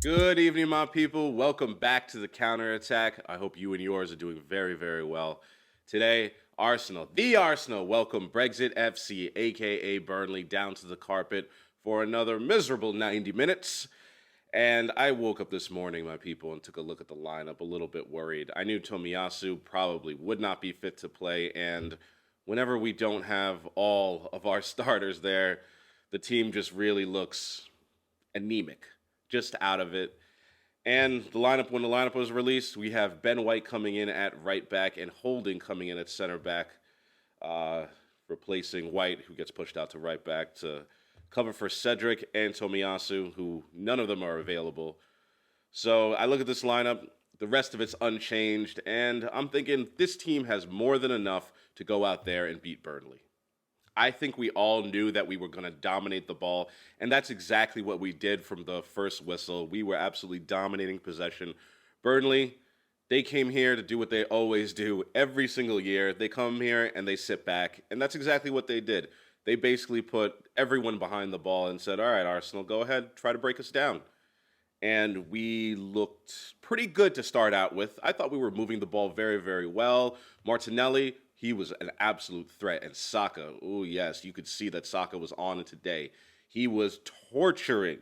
Good evening, my people. Welcome back to the counterattack. I hope you and yours are doing very, very well. Today, the Arsenal, welcome Brexit FC, aka Burnley, down to the carpet for another miserable 90 minutes. And I woke up this morning, my people, and took a look at the lineup, a little bit worried. I knew Tomiyasu probably would not be fit to play, and whenever we don't have all of our starters there, the team just really looks anemic, just out of it. And when the lineup was released, we have Ben White coming in at right back and Holding coming in at center back, uh, replacing White, who gets pushed out to right back to cover for Cedric and Tomiyasu, who none of them are available. So I look at this lineup, the rest of it's unchanged, and I'm thinking this team has more than enough to go out there and beat Burnley. I think we all knew that we were going to dominate the ball, and that's exactly what we did from the first whistle. We were absolutely dominating possession. Burnley, they came here to do what they always do every single year. They come here and they sit back, and that's exactly what they did. They basically put everyone behind the ball and said, all right, Arsenal, go ahead, try to break us down. And we looked pretty good to start out with. I thought we were moving the ball very, very well. Martinelli, he was an absolute threat. And Saka, oh yes, you could see that Saka was on it today. He was torturing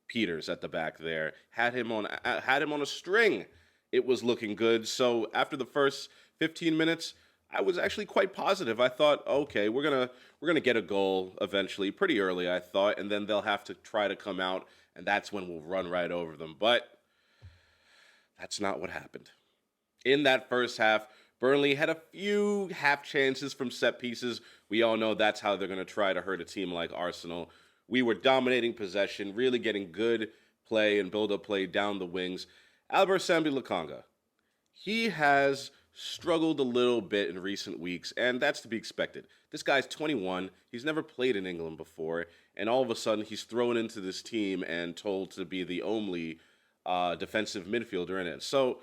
Peters at the back there. Had him on a string. It was looking good. So after the first 15 minutes, I was actually quite positive. I thought, okay, we're gonna get a goal eventually, pretty early, I thought, and then they'll have to try to come out, and that's when we'll run right over them. But that's not what happened. In that first half, Burnley had a few half chances from set pieces. We all know that's how they're going to try to hurt a team like Arsenal. We were dominating possession, really getting good play and build up play down the wings. Albert Sambi Lakanga, he has struggled a little bit in recent weeks, and that's to be expected. This guy's 21. He's never played in England before, and all of a sudden he's thrown into this team and told to be the only defensive midfielder in it. So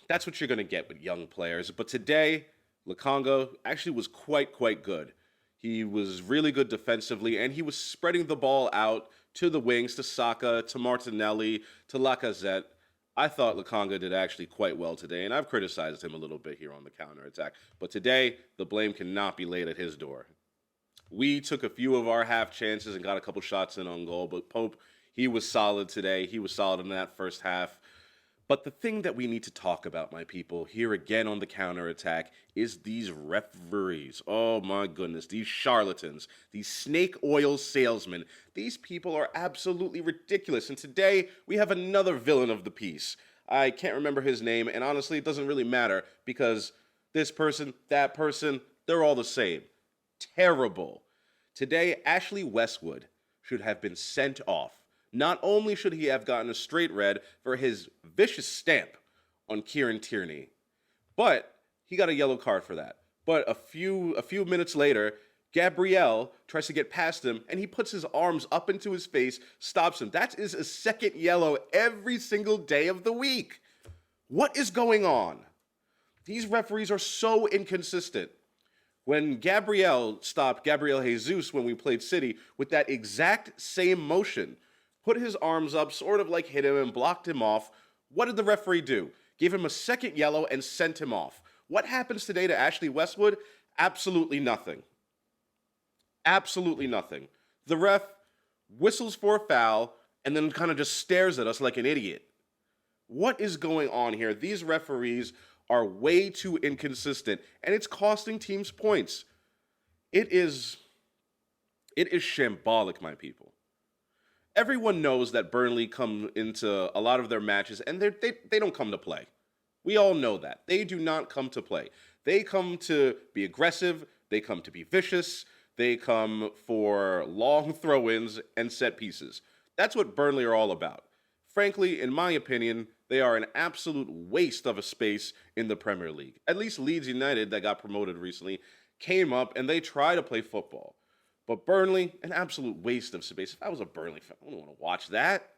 that's what you're going to get with young players. But today, Lakanga actually was quite good. He was really good defensively, and he was spreading the ball out to the wings, to Saka, to Martinelli, to Lacazette. I thought Lakanga did actually quite well today, and I've criticized him a little bit here on the counterattack. But today, the blame cannot be laid at his door. We took a few of our half chances and got a couple shots in on goal, but Pope, he was solid today. He was solid in that first half. But the thing that we need to talk about, my people, here again on the counterattack, is these referees. Oh my goodness, these charlatans, these snake oil salesmen. These people are absolutely ridiculous. And today, we have another villain of the piece. I can't remember his name, and honestly, it doesn't really matter because this person, that person, they're all the same. Terrible. Today, Ashley Westwood should have been sent off. Not only should he have gotten a straight red for his vicious stamp on Kieran Tierney, but he got a yellow card for that. But a few minutes later, Gabriel tries to get past him, and he puts his arms up into his face, stops him. That is a second yellow every single day of the week. What is going on? These referees are so inconsistent. When Gabriel stopped Gabriel Jesus when we played City with that exact same motion, put his arms up, sort of like hit him and blocked him off. What did the referee do? Gave him a second yellow and sent him off. What happens today to Ashley Westwood? Absolutely nothing. Absolutely nothing. The ref whistles for a foul and then kind of just stares at us like an idiot. What is going on here? These referees are way too inconsistent, and it's costing teams points. It is shambolic, my people. Everyone knows that Burnley come into a lot of their matches and they don't come to play. We all know that. They do not come to play. They come to be aggressive. They come to be vicious. They come for long throw-ins and set pieces. That's what Burnley are all about. Frankly, in my opinion, they are an absolute waste of a space in the Premier League. At least Leeds United, that got promoted recently, came up and they try to play football. But Burnley, an absolute waste of space. If I was a Burnley fan, I wouldn't want to watch that.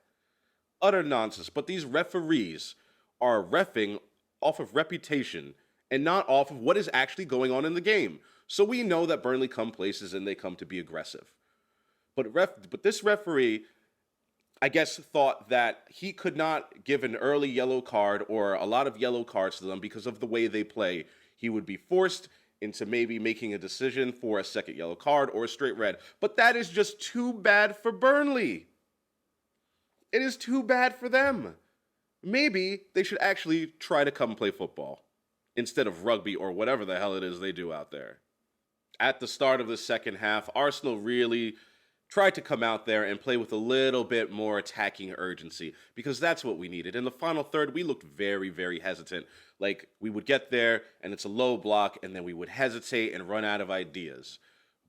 Utter nonsense. But these referees are reffing off of reputation and not off of what is actually going on in the game. So we know that Burnley come places and they come to be aggressive. But this referee, I guess, thought that he could not give an early yellow card or a lot of yellow cards to them because of the way they play. He would be forced into maybe making a decision for a second yellow card or a straight red. But that is just too bad for Burnley. It is too bad for them. Maybe they should actually try to come play football instead of rugby or whatever the hell it is they do out there. At the start of the second half, Arsenal really tried to come out there and play with a little bit more attacking urgency because that's what we needed. In the final third, we looked very, very hesitant. Like we would get there and it's a low block and then we would hesitate and run out of ideas.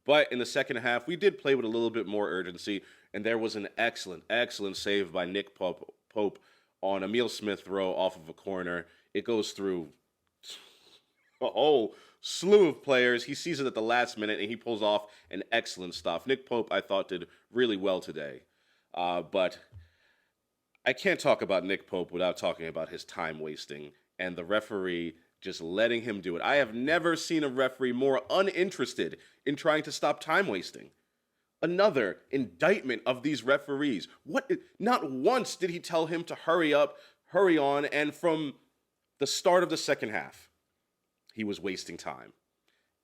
But in the second half, we did play with a little bit more urgency, and there was an excellent, excellent save by Nick Pope on Emil Smith Rowe off of a corner. It goes through a whole slew of players. He sees it at the last minute, and he pulls off an excellent stop. Nick Pope, I thought, did really well today. But I can't talk about Nick Pope without talking about his time wasting and the referee just letting him do it. I have never seen a referee more uninterested in trying to stop time wasting. Another indictment of these referees. Not once did he tell him to hurry up, hurry on, and from the start of the second half, he was wasting time.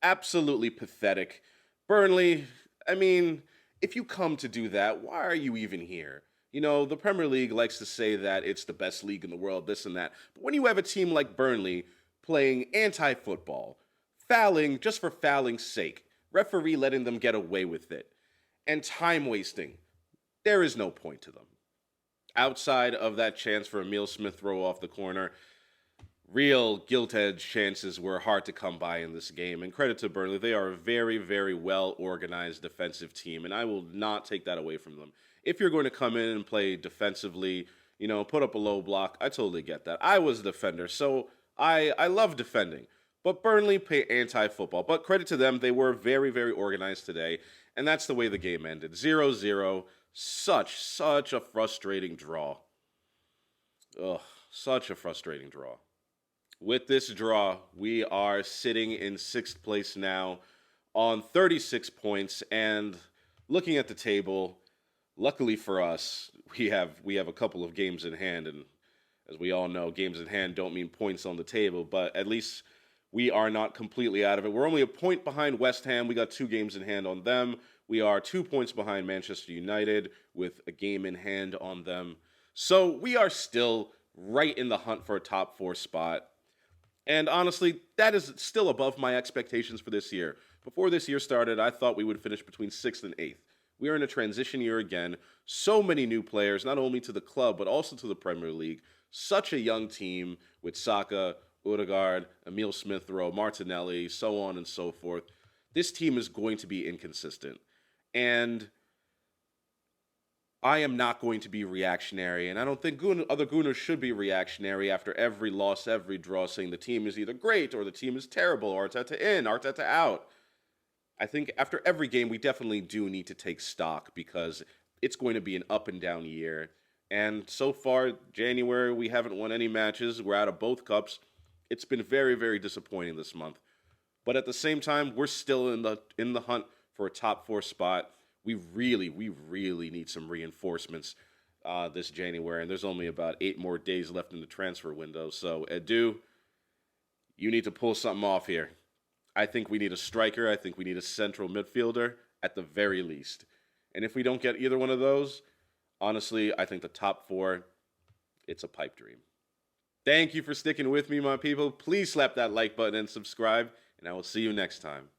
Absolutely pathetic. Burnley, I mean, if you come to do that, why are you even here? You know, the Premier League likes to say that it's the best league in the world, this and that. But when you have a team like Burnley playing anti-football, fouling just for fouling's sake, referee letting them get away with it, and time wasting, there is no point to them. Outside of that chance for Emil Smith Rowe off the corner, real gilt-edged chances were hard to come by in this game. And credit to Burnley, they are a very, very well-organized defensive team, and I will not take that away from them. If you're going to come in and play defensively, you know, put up a low block, I totally get that. I was a defender, so I love defending. But Burnley play anti-football. But credit to them, they were very, very organized today. And that's the way the game ended. 0-0. Such a frustrating draw. Ugh, such a frustrating draw. With this draw, we are sitting in 6th place now on 36 points. And looking at the table, luckily for us, we have a couple of games in hand. And as we all know, games in hand don't mean points on the table. But at least we are not completely out of it. We're only a point behind West Ham. We got 2 games in hand on them. We are 2 points behind Manchester United with a game in hand on them. So we are still right in the hunt for a top 4 spot. And honestly, that is still above my expectations for this year. Before this year started, I thought we would finish between 6th and 8th. We are in a transition year again. So many new players, not only to the club, but also to the Premier League. Such a young team with Saka, Odegaard, Emil Smith Rowe, Martinelli, so on and so forth. This team is going to be inconsistent. And I am not going to be reactionary, and I don't think other Gooners should be reactionary after every loss, every draw, saying the team is either great or the team is terrible, Arteta in, Arteta out. I think after every game, we definitely do need to take stock because it's going to be an up and down year. And so far, January, we haven't won any matches. We're out of both cups. It's been very, very disappointing this month. But at the same time, we're still in the hunt for a top 4 spot. We really need some reinforcements this January. And there's only about 8 more days left in the transfer window. So, Edu, you need to pull something off here. I think we need a striker. I think we need a central midfielder at the very least. And if we don't get either one of those, honestly, I think the top 4, it's a pipe dream. Thank you for sticking with me, my people. Please slap that like button and subscribe, and I will see you next time.